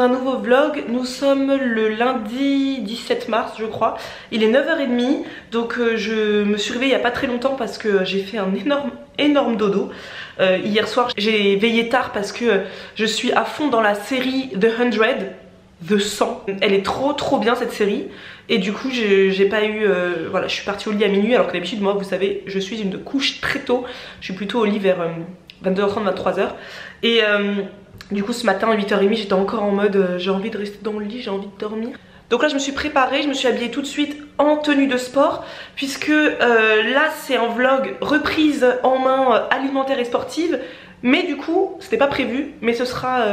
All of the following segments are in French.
un nouveau vlog. Nous sommes le lundi 17 mars je crois. Il est 9h30 donc je me suis réveillée il n'y a pas très longtemps parce que j'ai fait un énorme dodo. Hier soir j'ai veillé tard parce que je suis à fond dans la série The 100. Elle est trop bien cette série. Et du coup j'ai pas eu voilà, je suis partie au lit à minuit alors que d'habitude moi vous savez je suis une couche très tôt. Je suis plutôt au lit vers 22h30 23h. Et du coup ce matin à 8h30 j'étais encore en mode j'ai envie de rester dans le lit, j'ai envie de dormir. Donc là je me suis préparée, je me suis habillée tout de suite en tenue de sport. Puisque là c'est un vlog reprise en main alimentaire et sportive. Mais du coup c'était pas prévu, mais ce sera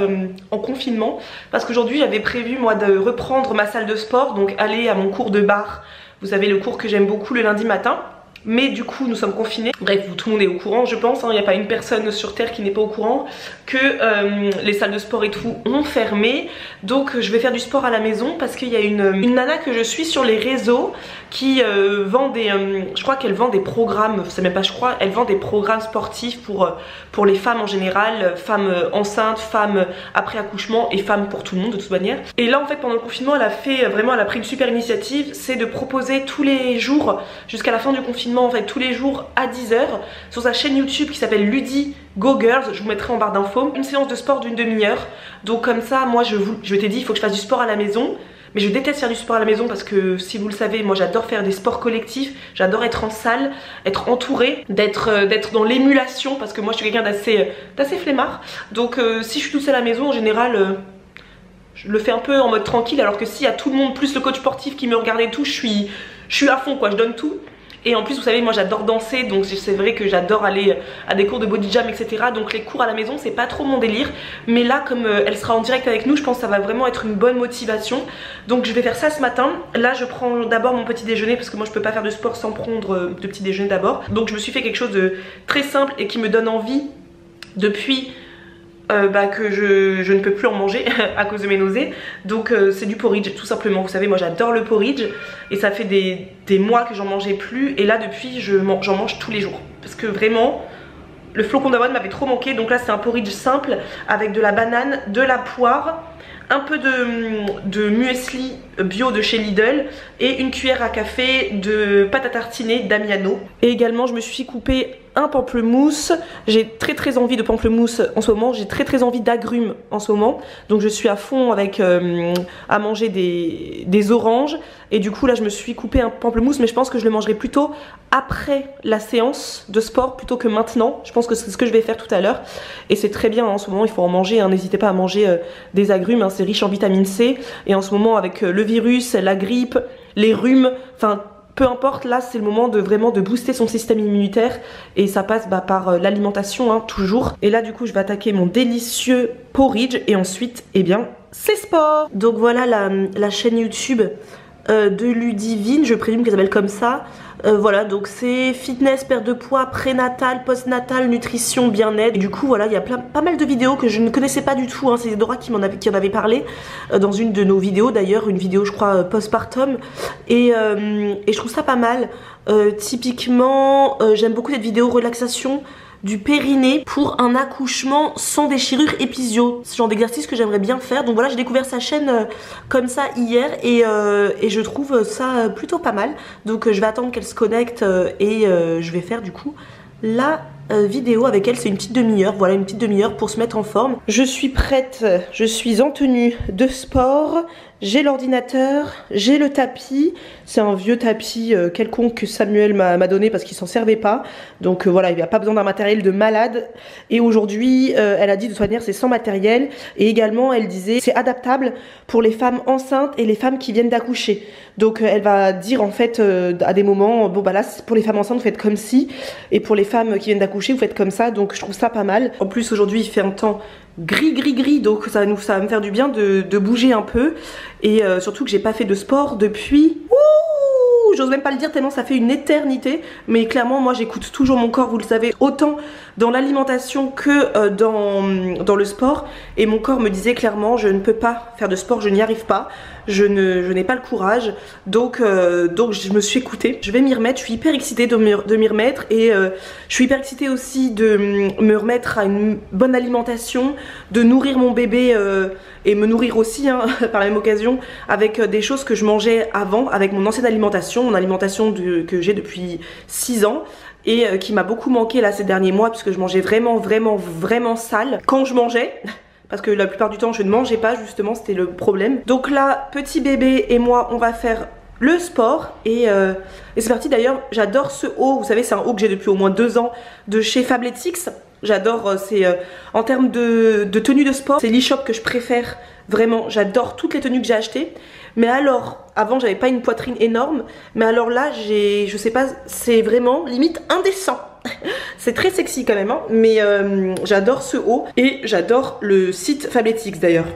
en confinement. Parce qu'aujourd'hui j'avais prévu moi de reprendre ma salle de sport. Donc aller à mon cours de barre. Vous savez le cours que j'aime beaucoup le lundi matin. Mais du coup nous sommes confinés. Bref, tout le monde est au courant je pense, il n'y a pas une personne sur terre qui n'est pas au courant que les salles de sport et tout ont fermé. Donc je vais faire du sport à la maison parce qu'il y a une nana que je suis sur les réseaux qui vend des... je crois qu'elle vend des programmes, c'est même pas je crois, elle vend des programmes sportifs pour les femmes en général, femmes enceintes, femmes après accouchement et femmes pour tout le monde de toute manière. Et là en fait pendant le confinement elle a fait vraiment, elle a pris une super initiative, c'est de proposer tous les jours jusqu'à la fin du confinement en fait tous les jours à 10h sur sa chaîne YouTube qui s'appelle Ludy Go Girls, je vous mettrai en barre d'infos, une séance de sport d'une demi-heure. Donc comme ça moi je t'ai dit il faut que je fasse du sport à la maison. Mais je déteste faire du sport à la maison parce que si vous le savez moi j'adore faire des sports collectifs. J'adore être en salle, être entourée, d'être dans l'émulation. Parce que moi je suis quelqu'un d'assez flemmard. Donc si je suis toute seule à la maison en général je le fais un peu en mode tranquille. Alors que s'il y a tout le monde plus le coach sportif qui me regarde et tout, je suis à fond quoi, je donne tout. Et en plus vous savez moi j'adore danser, donc c'est vrai que j'adore aller à des cours de body jam etc. Donc les cours à la maison c'est pas trop mon délire. Mais là comme elle sera en direct avec nous, je pense que ça va vraiment être une bonne motivation. Donc je vais faire ça ce matin. Là je prends d'abord mon petit déjeuner parce que moi je peux pas faire de sport sans prendre de petit déjeuner d'abord. Donc je me suis fait quelque chose de très simple et qui me donne envie depuis que je ne peux plus en manger à cause de mes nausées. Donc c'est du porridge tout simplement. Vous savez moi j'adore le porridge et ça fait des mois que j'en mangeais plus. Et là depuis j'en mange tous les jours. Parce que vraiment le flocon d'avoine m'avait trop manqué. Donc là c'est un porridge simple avec de la banane, de la poire, un peu de muesli bio de chez Lidl et une cuillère à café de pâte à tartiner d'Amiano. Et également je me suis coupé un pamplemousse. J'ai très envie de pamplemousse en ce moment. J'ai très envie d'agrumes en ce moment. Donc je suis à fond avec à manger des oranges. Et du coup là je me suis coupé un pamplemousse. Mais je pense que je le mangerai plutôt après la séance de sport plutôt que maintenant. Je pense que c'est ce que je vais faire tout à l'heure. Et c'est très bien en ce moment, il faut en manger. N'hésitez pas à manger des agrumes, c'est riche en vitamine C. Et en ce moment avec le virus, la grippe, les rhumes, enfin peu importe, là c'est le moment de vraiment de booster son système immunitaire. Et ça passe par l'alimentation toujours. Et là du coup je vais attaquer mon délicieux porridge. Et ensuite eh bien c'est sport. Donc voilà la chaîne YouTube de Ludivine, je présume qu'elle s'appelle comme ça. Voilà, donc c'est fitness, perte de poids, prénatal, postnatal, nutrition, bien-être. Du coup voilà, il y a pas mal de vidéos que je ne connaissais pas du tout, c'est Dora qui en avait parlé dans une de nos vidéos d'ailleurs, une vidéo je crois postpartum. Et je trouve ça pas mal. Typiquement j'aime beaucoup cette vidéo relaxation du périnée pour un accouchement sans déchirure épisio. C'est le genre d'exercice que j'aimerais bien faire. Donc voilà, j'ai découvert sa chaîne comme ça hier et je trouve ça plutôt pas mal. Donc je vais attendre qu'elle se connecte et je vais faire du coup la vidéo avec elle. C'est une petite demi-heure, voilà, une petite demi-heure pour se mettre en forme. Je suis prête, je suis en tenue de sport. J'ai l'ordinateur, j'ai le tapis. C'est un vieux tapis quelconque que Samuel m'a donné parce qu'il s'en servait pas. Donc voilà, il n'y a pas besoin d'un matériel de malade. Et aujourd'hui, elle a dit de toute manière c'est sans matériel. Et également, elle disait c'est adaptable pour les femmes enceintes et les femmes qui viennent d'accoucher. Donc elle va dire en fait à des moments, bon bah là pour les femmes enceintes vous faites comme ci. Et pour les femmes qui viennent d'accoucher vous faites comme ça. Donc je trouve ça pas mal. En plus aujourd'hui il fait un temps gris, donc ça va me faire du bien de bouger un peu. Et surtout que j'ai pas fait de sport depuis... J'ose même pas le dire tellement ça fait une éternité. Mais clairement moi j'écoute toujours mon corps, vous le savez, autant dans l'alimentation que dans le sport. Et mon corps me disait clairement je ne peux pas faire de sport, je n'y arrive pas. je n'ai pas le courage, donc je me suis écoutée. Je vais m'y remettre, je suis hyper excitée de m'y remettre et je suis hyper excitée aussi de me remettre à une bonne alimentation, de nourrir mon bébé et me nourrir aussi hein, par la même occasion avec des choses que je mangeais avant, avec mon ancienne alimentation, que j'ai depuis 6 ans. Et qui m'a beaucoup manqué là ces derniers mois puisque je mangeais vraiment sale quand je mangeais. Parce que la plupart du temps je ne mangeais pas justement, c'était le problème. Donc là, petit bébé et moi on va faire le sport et c'est parti. D'ailleurs j'adore ce haut, vous savez c'est un haut que j'ai depuis au moins 2 ans de chez Fabletics. J'adore, c'est en termes de tenue de sport, c'est l'e-shop que je préfère vraiment. J'adore toutes les tenues que j'ai achetées. Mais alors, avant j'avais pas une poitrine énorme, mais alors là je sais pas, c'est vraiment limite indécent. C'est très sexy quand même hein, mais j'adore ce haut et j'adore le site Fabletics d'ailleurs.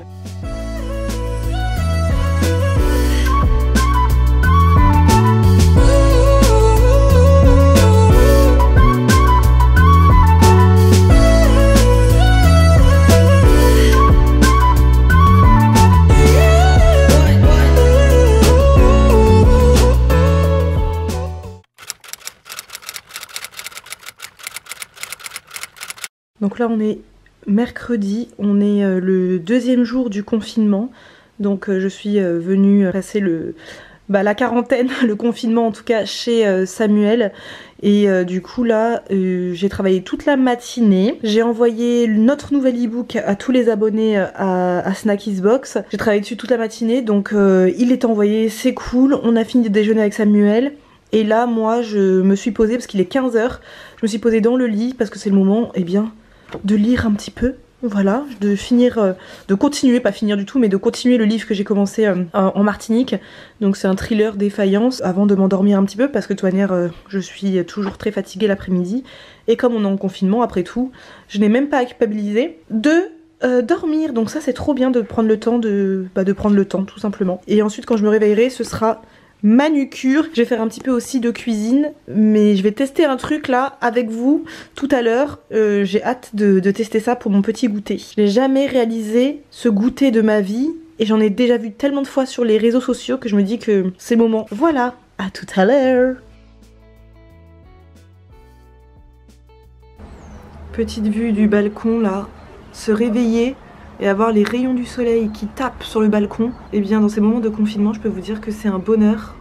Donc là on est mercredi, on est le 2e jour du confinement. Donc je suis venue passer la quarantaine, le confinement en tout cas chez Samuel. Et du coup là j'ai travaillé toute la matinée. J'ai envoyé notre nouvel e-book à tous les abonnés à Snackisbox. J'ai travaillé dessus toute la matinée donc il est envoyé, c'est cool. On a fini de déjeuner avec Samuel. Et là moi je me suis posée parce qu'il est 15 h. Je me suis posée dans le lit parce que c'est le moment de lire un petit peu, voilà, de finir, de continuer, pas finir du tout, mais de continuer le livre que j'ai commencé en Martinique. Donc c'est un thriller défaillance avant de m'endormir un petit peu parce que de toute manière je suis toujours très fatiguée l'après-midi et comme on est en confinement après tout, je n'ai même pas à culpabiliser de dormir. Donc ça c'est trop bien de prendre le temps de prendre le temps tout simplement. Et ensuite quand je me réveillerai ce sera manucure. Je vais faire un petit peu aussi de cuisine, mais je vais tester un truc là avec vous tout à l'heure. J'ai hâte de tester ça pour mon petit goûter. Je n'ai jamais réalisé ce goûter de ma vie et j'en ai déjà vu tellement de fois sur les réseaux sociaux que je me dis que c'est le moment. Voilà, à tout à l'heure. Petite vue du balcon là, se réveiller et avoir les rayons du soleil qui tapent sur le balcon. Et bien dans ces moments de confinement je peux vous dire que c'est un bonheur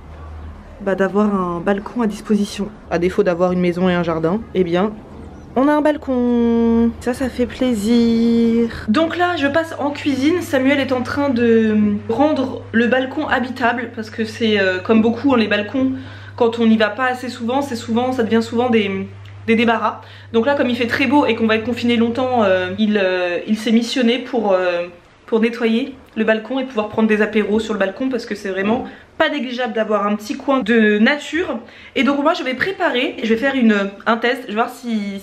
d'avoir un balcon à disposition. À défaut d'avoir une maison et un jardin, eh bien on a un balcon. Ça fait plaisir. Donc là je passe en cuisine. Samuel est en train de rendre le balcon habitable parce que c'est comme beaucoup hein, les balcons quand on n'y va pas assez souvent, ça devient souvent des débarras. Donc là comme il fait très beau et qu'on va être confiné longtemps, il s'est missionné pour nettoyer le balcon et pouvoir prendre des apéros sur le balcon parce que c'est vraiment pas négligeable d'avoir un petit coin de nature. Et donc moi je vais préparer, je vais faire un test, je vais voir si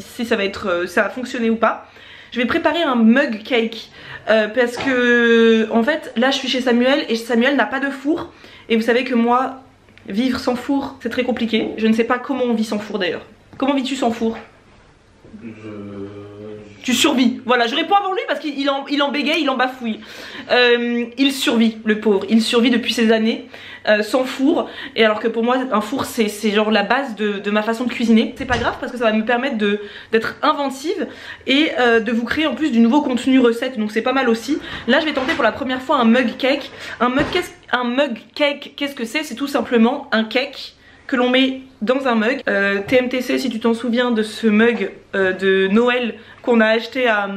ça va fonctionner ou pas. Je vais préparer un mug cake parce que en fait là je suis chez Samuel et Samuel n'a pas de four et vous savez que moi vivre sans four c'est très compliqué. Je ne sais pas comment on vit sans four d'ailleurs. Comment vis-tu sans four? Tu survis. Voilà, je réponds avant lui parce qu'il en bégaye, il en bafouille. Il survit, le pauvre. Il survit depuis ces années sans four. Et alors que pour moi, un four, c'est genre la base de ma façon de cuisiner. C'est pas grave parce que ça va me permettre d'être inventive et de vous créer en plus du nouveau contenu recette. Donc c'est pas mal aussi. Là, je vais tenter pour la première fois un mug cake. Un mug cake, qu'est-ce que c'est? C'est tout simplement un cake que l'on met dans un mug. TMTC, si tu t'en souviens de ce mug de Noël qu'on a acheté à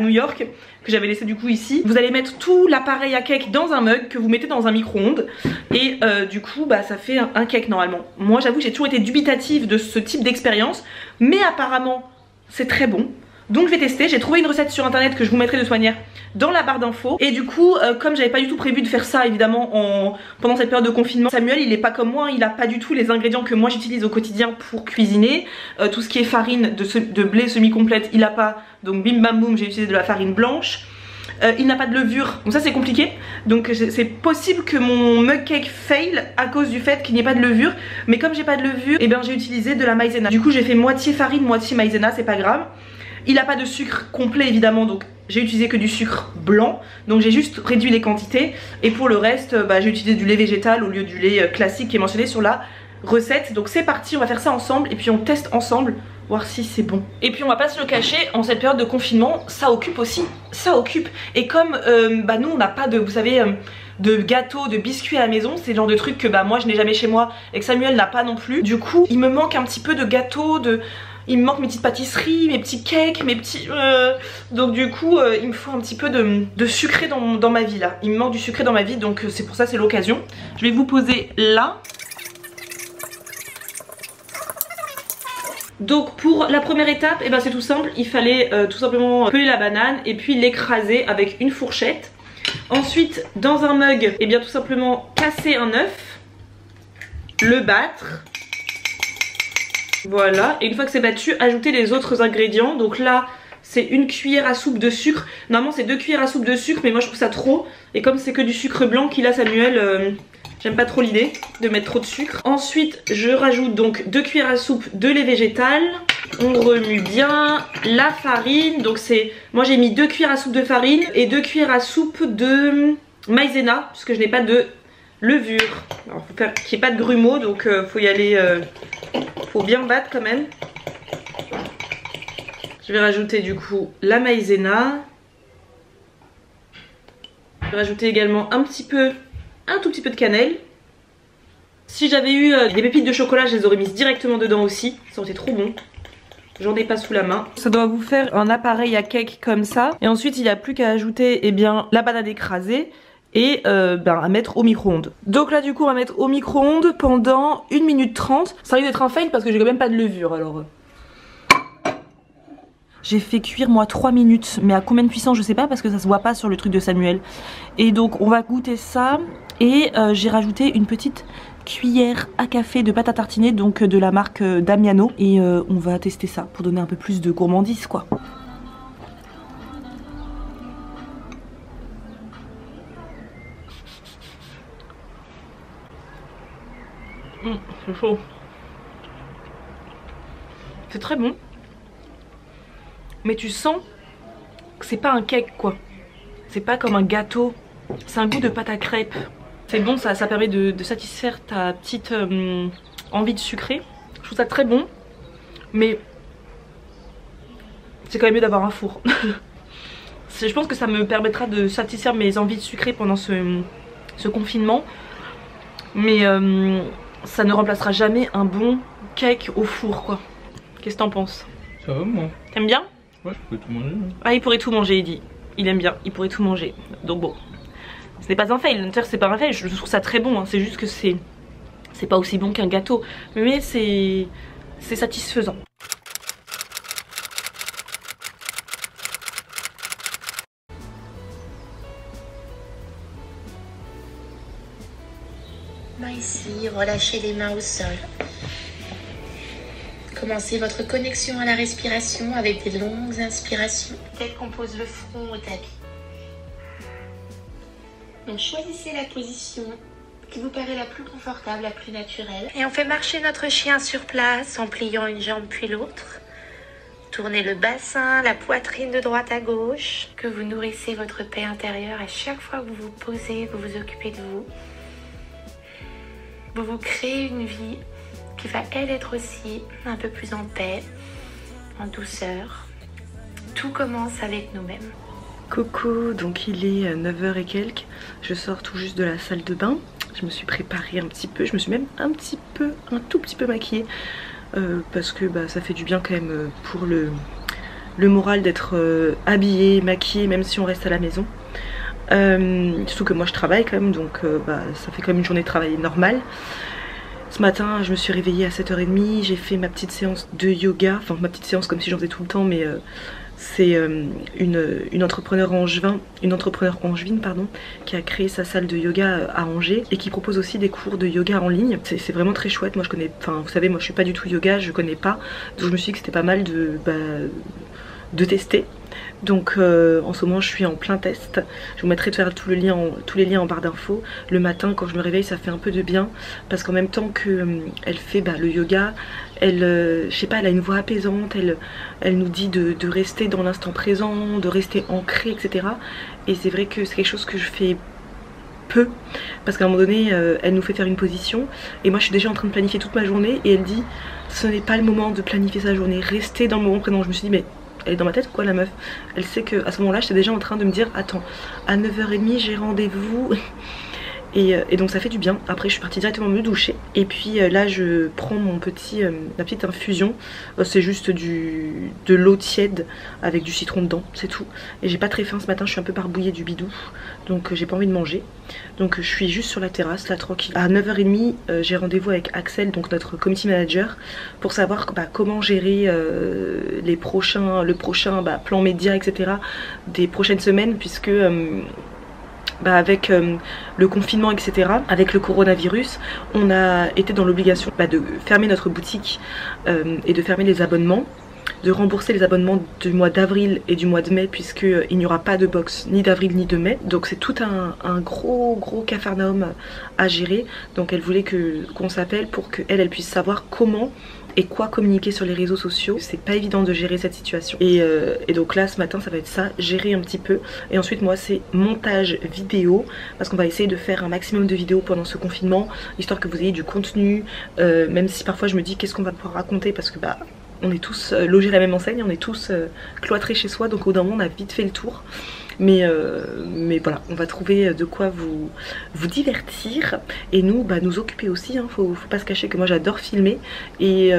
New York, que j'avais laissé du coup ici. Vous allez mettre tout l'appareil à cake dans un mug que vous mettez dans un micro-ondes et du coup ça fait un cake normalement. Moi j'avoue que j'ai toujours été dubitative de ce type d'expérience, mais apparemment c'est très bon. Donc je vais tester, j'ai trouvé une recette sur internet que je vous mettrai de toute manière dans la barre d'infos. Et du coup comme j'avais pas du tout prévu de faire ça évidemment pendant cette période de confinement, Samuel il est pas comme moi, hein, il a pas du tout les ingrédients que moi j'utilise au quotidien pour cuisiner. Tout ce qui est farine de blé semi-complète il a pas, donc bim bam boum j'ai utilisé de la farine blanche. Il n'a pas de levure, donc ça c'est compliqué. Donc c'est possible que mon mug cake fail à cause du fait qu'il n'y ait pas de levure. Mais comme j'ai pas de levure, et bien j'ai utilisé de la maïzena. Du coup j'ai fait moitié farine, moitié maïzena, c'est pas grave. Il n'a pas de sucre complet évidemment, donc j'ai utilisé que du sucre blanc, donc j'ai juste réduit les quantités. Et pour le reste, j'ai utilisé du lait végétal au lieu du lait classique qui est mentionné sur la recette. Donc c'est parti, on va faire ça ensemble et puis on teste ensemble, voir si c'est bon. Et puis on va pas se le cacher, en cette période de confinement, ça occupe aussi, ça occupe. Et comme nous on n'a pas de, vous savez, de gâteaux, de biscuits à la maison, c'est le genre de truc que moi je n'ai jamais chez moi et que Samuel n'a pas non plus. Du coup il me manque un petit peu de gâteaux, il me manque mes petites pâtisseries, mes petits cakes, mes petits... Donc du coup, il me faut un petit peu de sucré dans ma vie là. Il me manque du sucré dans ma vie, donc c'est pour ça, c'est l'occasion. Je vais vous poser là. Donc pour la première étape, c'est tout simple. Il fallait tout simplement peler la banane et puis l'écraser avec une fourchette. Ensuite, dans un mug, tout simplement casser un œuf, le battre. Voilà, et une fois que c'est battu, ajouter les autres ingrédients. Donc là, c'est une cuillère à soupe de sucre. Normalement, c'est 2 cuillères à soupe de sucre, mais moi je trouve ça trop. Et comme c'est que du sucre blanc qu'il a Samuel, j'aime pas trop l'idée de mettre trop de sucre. Ensuite, je rajoute donc 2 cuillères à soupe de lait végétal. On remue bien la farine. Donc c'est, moi j'ai mis 2 cuillères à soupe de farine et 2 cuillères à soupe de maïzena, puisque je n'ai pas de levure. Alors faut faire qu'il n'y ait pas de grumeaux, donc faut y aller... faut bien battre quand même. Je vais rajouter du coup la maïzena. Je vais rajouter également un tout petit peu de cannelle. Si j'avais eu des pépites de chocolat, je les aurais mises directement dedans aussi. Ça aurait été trop bon. J'en ai pas sous la main. Ça doit vous faire un appareil à cake comme ça. Et ensuite il n'y a plus qu'à ajouter la banane écrasée et à mettre au micro-ondes. Donc là du coup on va mettre au micro-ondes pendant 1 minute 30. Ça risque d'être un fail parce que j'ai quand même pas de levure alors. J'ai fait cuire moi 3 minutes, mais à combien de puissance je sais pas parce que ça se voit pas sur le truc de Samuel. Et donc on va goûter ça et j'ai rajouté une petite cuillère à café de pâte à tartiner, donc de la marque Damiano. Et on va tester ça pour donner un peu plus de gourmandise quoi. C'est chaud. C'est très bon. Mais tu sens que c'est pas un cake quoi. C'est pas comme un gâteau. C'est un goût de pâte à crêpes. C'est bon, ça permet de satisfaire ta petite envie de sucré. Je trouve ça très bon. Mais c'est quand même mieux d'avoir un four. Je pense que ça me permettra de satisfaire mes envies de sucré pendant ce confinement. Mais ça ne remplacera jamais un bon cake au four quoi. Qu'est-ce que t'en penses? Ça va moi. T'aimes bien? Ouais, je pourrais tout manger. Ah, il pourrait tout manger, il dit. Il aime bien, il pourrait tout manger. Donc bon, ce n'est pas un fail, c'est pas un fail, je trouve ça très bon, hein. C'est juste que c'est pas aussi bon qu'un gâteau. Mais c'est satisfaisant. Main ici, relâchez les mains au sol. Commencez votre connexion à la respiration avec des longues inspirations. Tête qu'on pose le front au tapis. Donc choisissez la position qui vous paraît la plus confortable, la plus naturelle. Et on fait marcher notre chien sur place en pliant une jambe puis l'autre. Tournez le bassin, la poitrine de droite à gauche. Que vous nourrissez votre paix intérieure à chaque fois que vous vous posez, que vous vous occupez de vous. Vous vous créez une vie qui va elle être aussi un peu plus en paix, en douceur. Tout commence avec nous-mêmes. Coucou, donc il est 9h et quelques. Je sors tout juste de la salle de bain. Je me suis préparée un petit peu, je me suis même un tout petit peu maquillée. Parce que ça fait du bien quand même pour le moral d'être habillée, maquillée, même si on reste à la maison. Surtout que moi je travaille quand même, donc ça fait quand même une journée de travail normale. Ce matin je me suis réveillée à 7h30, j'ai fait ma petite séance de yoga, enfin ma petite séance comme si j'en faisais tout le temps, mais c'est une entrepreneur angevine pardon, qui a créé sa salle de yoga à Angers et qui propose aussi des cours de yoga en ligne. C'est vraiment très chouette. Moi je connais, enfin vous savez, moi je suis pas du tout yoga, je connais pas, donc je me suis dit que c'était pas mal de tester. Donc en ce moment je suis en plein test. Je vous mettrai tous les liens en barre d'infos. Le matin quand je me réveille ça fait un peu de bien parce qu'en même temps qu'elle fait le yoga, elle, je sais pas, elle a une voix apaisante, elle nous dit de rester dans l'instant présent, de rester ancré, etc. Et c'est vrai que c'est quelque chose que je fais peu, parce qu'à un moment donné elle nous fait faire une position et moi je suis déjà en train de planifier toute ma journée et elle dit ce n'est pas le moment de planifier sa journée, restez dans le moment présent. Je me suis dit mais elle est dans ma tête ou quoi la meuf? Elle sait qu'à ce moment là j'étais déjà en train de me dire attends, à 9h30 j'ai rendez-vous. Et donc ça fait du bien. Après je suis partie directement me doucher. Et puis là je prends mon ma petite infusion. C'est juste de l'eau tiède avec du citron dedans, c'est tout. Et j'ai pas très faim ce matin, je suis un peu barbouillée du bidou. Donc j'ai pas envie de manger. Donc je suis juste sur la terrasse là tranquille. À 9h30 j'ai rendez-vous avec Axel, donc notre community manager, pour savoir comment gérer le prochain plan média, etc. des prochaines semaines, puisque avec le confinement, etc., avec le coronavirus, on a été dans l'obligation de fermer notre boutique et de fermer les abonnements, de rembourser les abonnements du mois d'avril et du mois de mai, puisqu'il n'y aura pas de box ni d'avril ni de mai. Donc c'est tout un gros capharnaüm à gérer. Donc elle voulait qu'on s'appelle pour qu'elle puisse savoir comment et quoi communiquer sur les réseaux sociaux. C'est pas évident de gérer cette situation. Et donc là ce matin ça va être ça, gérer un petit peu. Et ensuite moi c'est montage vidéo, parce qu'on va essayer de faire un maximum de vidéos pendant ce confinement, histoire que vous ayez du contenu, même si parfois je me dis qu'est-ce qu'on va pouvoir raconter, parce que on est tous logés à la même enseigne, on est tous cloîtrés chez soi, donc au bout d'un moment on a vite fait le tour. Mais voilà, on va trouver de quoi vous divertir et nous occuper aussi, hein. Faut pas se cacher que moi j'adore filmer et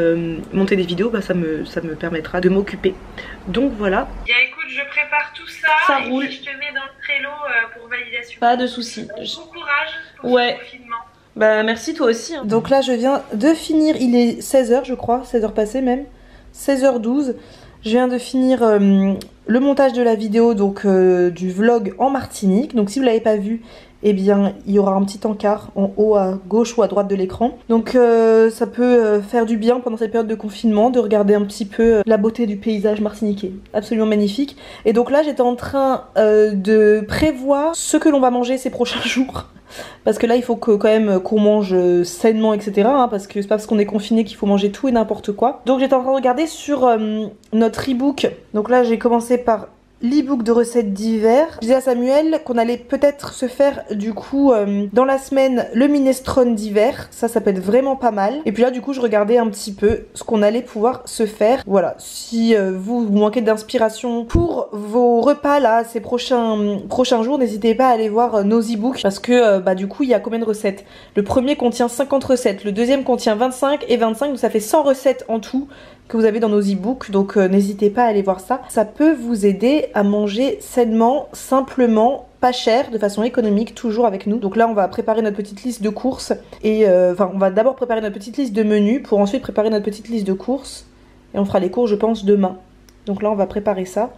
monter des vidéos, ça me permettra de m'occuper. Donc voilà. Bien écoute, je prépare tout ça, ça et roule. puis je te mets dans le Trello pour validation. Pas de soucis. Bon courage pour ouais. ce confinement. Merci toi aussi, hein. Donc là je viens de finir, il est 16h je crois, 16h passées même, 16h12. Je viens de finir le montage de la vidéo, donc du vlog en Martinique. Donc si vous ne l'avez pas vu, eh bien il y aura un petit encart en haut à gauche ou à droite de l'écran. Donc ça peut faire du bien pendant cette période de confinement de regarder un petit peu la beauté du paysage martiniquais. Absolument magnifique. Et donc là j'étais en train de prévoir ce que l'on va manger ces prochains jours. Parce que là il faut quand même qu'on mange sainement, etc. Hein, parce que c'est pas parce qu'on est confiné qu'il faut manger tout et n'importe quoi. Donc j'étais en train de regarder sur notre e-book. Donc là j'ai commencé par l'e-book de recettes d'hiver. Je disais à Samuel qu'on allait peut-être se faire du coup dans la semaine le minestrone d'hiver. Ça peut être vraiment pas mal. Et puis là du coup je regardais un petit peu ce qu'on allait pouvoir se faire. Voilà, si vous manquez d'inspiration pour vos repas là ces prochains jours, n'hésitez pas à aller voir nos e-books, parce que du coup il y a combien de recettes? Le premier contient 50 recettes, le deuxième contient 25 et 25, donc ça fait 100 recettes en tout que vous avez dans nos e-books, donc n'hésitez pas à aller voir ça. Ça peut vous aider à manger sainement, simplement, pas cher, de façon économique, toujours avec nous. Donc là on va préparer notre petite liste de courses et on va d'abord préparer notre petite liste de menus pour ensuite préparer notre petite liste de courses et on fera les courses je pense demain. Donc là on va préparer ça.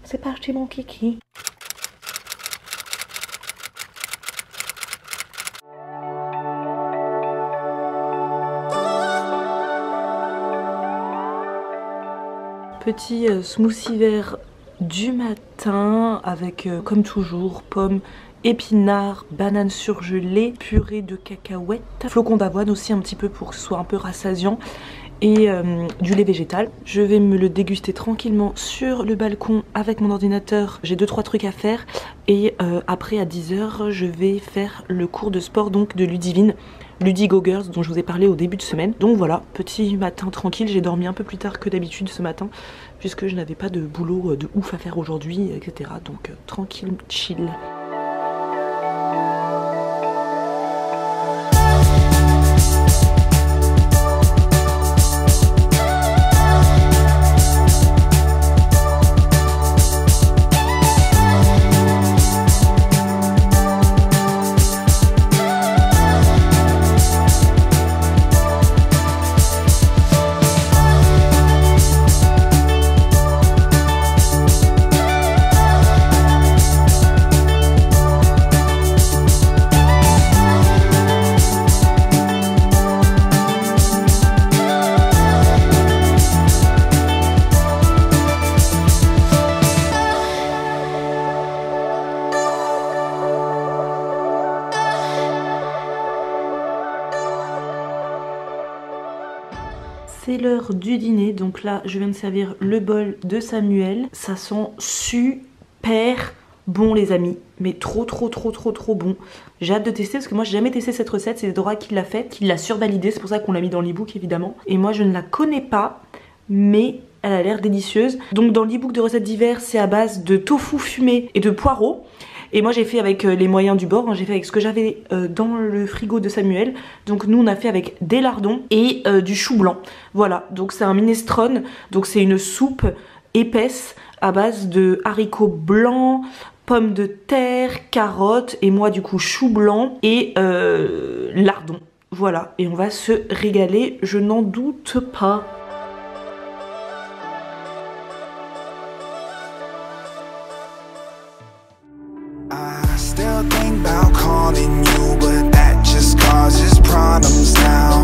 C'est parti mon kiki. Petit smoothie vert du matin avec comme toujours pommes, épinards, bananes surgelées, purée de cacahuètes, flocons d'avoine aussi un petit peu pour que ce soit un peu rassasiant et du lait végétal. Je vais me le déguster tranquillement sur le balcon avec mon ordinateur. J'ai 2-3 trucs à faire et après à 10h je vais faire le cours de sport donc de Ludivine, Ludigo Girls, dont je vous ai parlé au début de semaine. Donc voilà, petit matin tranquille. J'ai dormi un peu plus tard que d'habitude ce matin puisque je n'avais pas de boulot de ouf à faire aujourd'hui, etc. Donc tranquille, chill. l'heure du dîner. Donc là, je viens de servir le bol de Samuel. Ça sent super bon les amis. Mais trop bon. J'ai hâte de tester parce que moi j'ai jamais testé cette recette. C'est Dora qui l'a faite, qui l'a survalidée. C'est pour ça qu'on l'a mis dans l'e-book évidemment. Et moi je ne la connais pas, mais elle a l'air délicieuse. Donc dans l'e-book de recettes d'hiver, c'est à base de tofu fumé et de poireaux. Et moi j'ai fait avec les moyens du bord, hein. J'ai fait avec ce que j'avais dans le frigo de Samuel. Donc nous on a fait avec des lardons et du chou blanc. Voilà, donc c'est un minestrone, donc c'est une soupe épaisse à base de haricots blancs, pommes de terre, carottes et moi du coup chou blanc et lardons. Voilà, et on va se régaler, je n'en doute pas. I still think about calling you, but that just causes problems now.